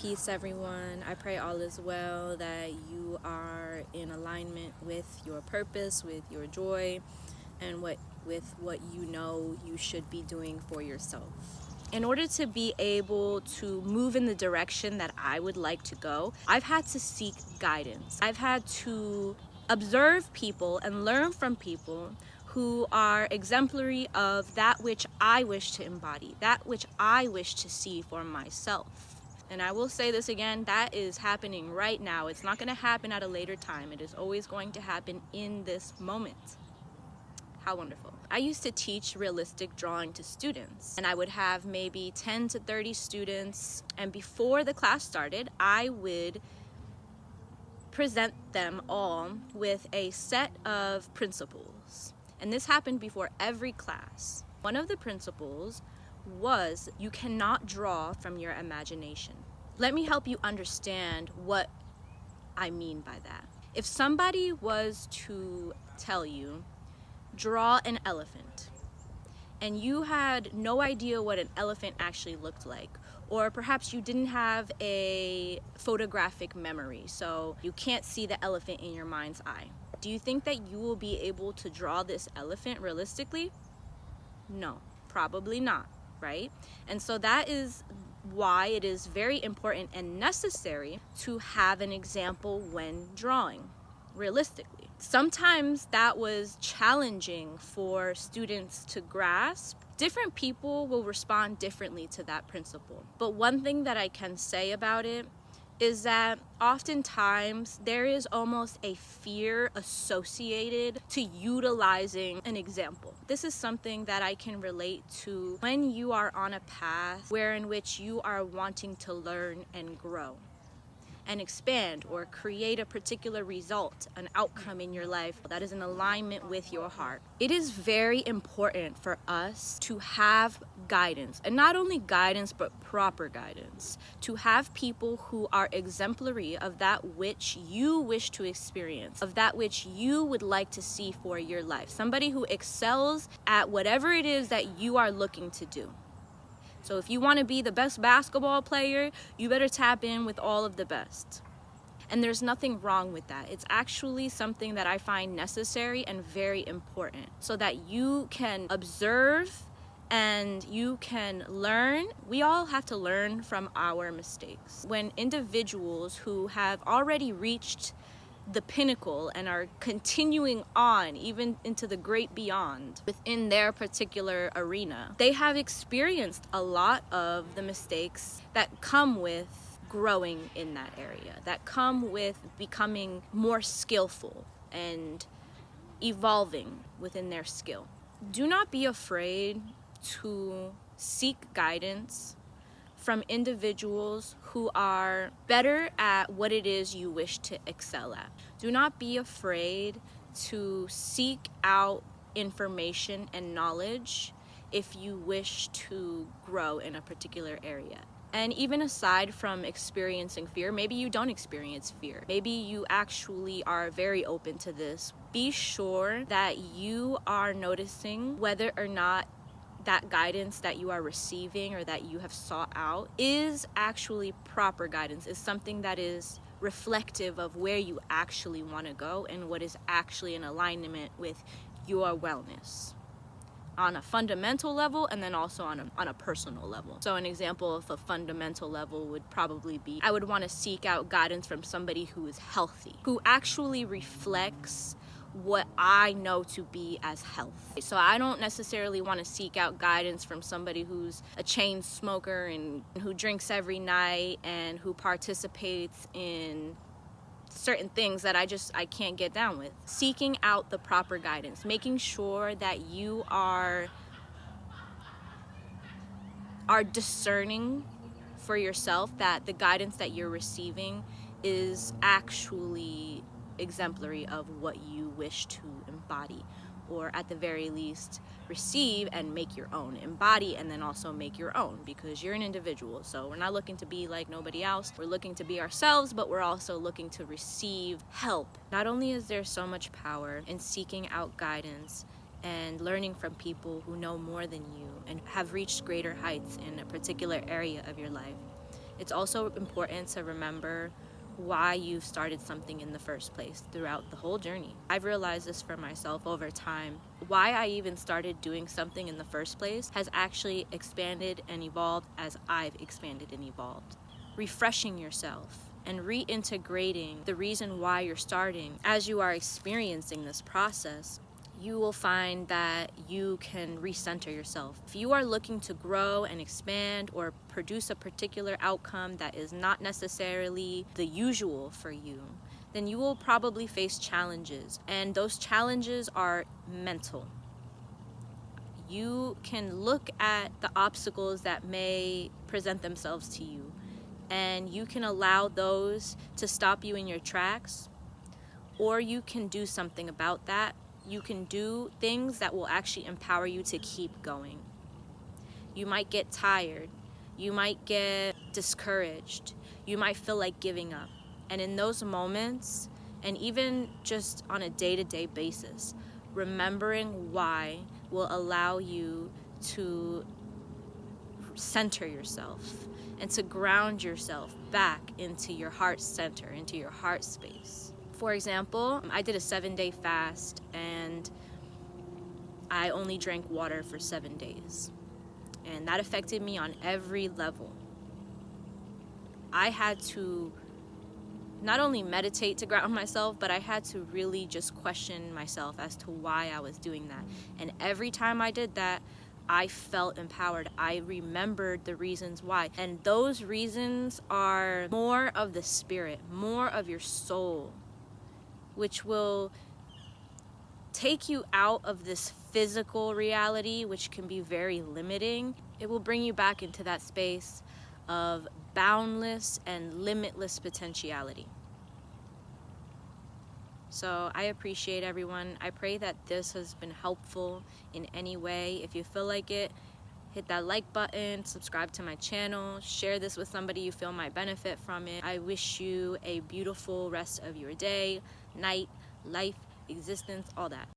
Peace, everyone. I pray all is well, that you are in alignment with your purpose, with your joy, and with what you know you should be doing for yourself. In order to be able to move in the direction that I would like to go, I've had to seek guidance. I've had to observe people and learn from people who are exemplary of that which I wish to embody, that which I wish to see for myself. And I will say this again, that is happening right now. It's not going to happen at a later time. It is always going to happen in this moment. How wonderful. I used to teach realistic drawing to students, and I would have maybe 10 to 30 students, and before the class started, I would present them all with a set of principles. And this happened before every class. One of the principles was you cannot draw from your imagination. Let me help you understand what I mean by that. If somebody was to tell you, draw an elephant, and you had no idea what an elephant actually looked like, or perhaps you didn't have a photographic memory, so you can't see the elephant in your mind's eye, do you think that you will be able to draw this elephant realistically? No, probably not, right? And so that is why it is very important and necessary to have an example when drawing realistically. Sometimes that was challenging for students to grasp. Different people will respond differently to that principle. But one thing that I can say about it is that oftentimes there is almost a fear associated to utilizing an example. This is something that I can relate to when you are on a path in which you are wanting to learn and grow and expand or create a particular result, an outcome in your life that is in alignment with your heart. It is very important for us to have guidance, and not only guidance, but proper guidance, to have people who are exemplary of that which you wish to experience, of that which you would like to see for your life. Somebody who excels at whatever it is that you are looking to do. So if you want to be the best basketball player, you better tap in with all of the best. And there's nothing wrong with that. It's actually something that I find necessary and very important, so that you can observe and you can learn. We all have to learn from our mistakes. When individuals who have already reached the pinnacle and are continuing on even into the great beyond within their particular arena, they have experienced a lot of the mistakes that come with growing in that area, that come with becoming more skillful and evolving within their skill. Do not be afraid to seek guidance from individuals who are better at what it is you wish to excel at. Do not be afraid to seek out information and knowledge if you wish to grow in a particular area. And even aside from experiencing fear, maybe you don't experience fear. Maybe you actually are very open to this. Be sure that you are noticing whether or not that guidance that you are receiving or that you have sought out is actually proper guidance, is something that is reflective of where you actually want to go and what is actually in alignment with your wellness on a fundamental level, and then also on a personal level. So an example of a fundamental level would probably be, I would want to seek out guidance from somebody who is healthy, who actually reflects what I know to be as health. So I don't necessarily want to seek out guidance from somebody who's a chain smoker and who drinks every night and who participates in certain things that I can't get down with. Seeking out the proper guidance, making sure that you are discerning for yourself that the guidance that you're receiving is actually exemplary of what you wish to embody, or at the very least receive and make your own. Embody and then also make your own, because you're an individual. So we're not looking to be like nobody else. We're looking to be ourselves, but we're also looking to receive help. Not only is there so much power in seeking out guidance and learning from people who know more than you and have reached greater heights in a particular area of your life, It's also important to remember why you've started something in the first place throughout the whole journey. I've realized this for myself over time. Why I even started doing something in the first place has actually expanded and evolved as I've expanded and evolved. Refreshing yourself and reintegrating the reason why you're starting as you are experiencing this process, you will find that you can recenter yourself. If you are looking to grow and expand or produce a particular outcome that is not necessarily the usual for you, then you will probably face challenges, and those challenges are mental. You can look at the obstacles that may present themselves to you, and you can allow those to stop you in your tracks, or you can do something about that. You can do things that will actually empower you to keep going. You might get tired. You might get discouraged. You might feel like giving up. And in those moments, and even just on a day-to-day basis, remembering why will allow you to center yourself and to ground yourself back into your heart center, into your heart space. For example, I did a 7-day fast and I only drank water for 7 days. And that affected me on every level. I had to not only meditate to ground myself, but I had to really just question myself as to why I was doing that. And every time I did that, I felt empowered. I remembered the reasons why. And those reasons are more of the spirit, more of your soul, which will take you out of this physical reality, which can be very limiting. It will bring you back into that space of boundless and limitless potentiality. So I appreciate everyone. I pray that this has been helpful in any way. If you feel like it, hit that like button, subscribe to my channel, share this with somebody you feel might benefit from it. I wish you a beautiful rest of your day, night, life, existence, all that.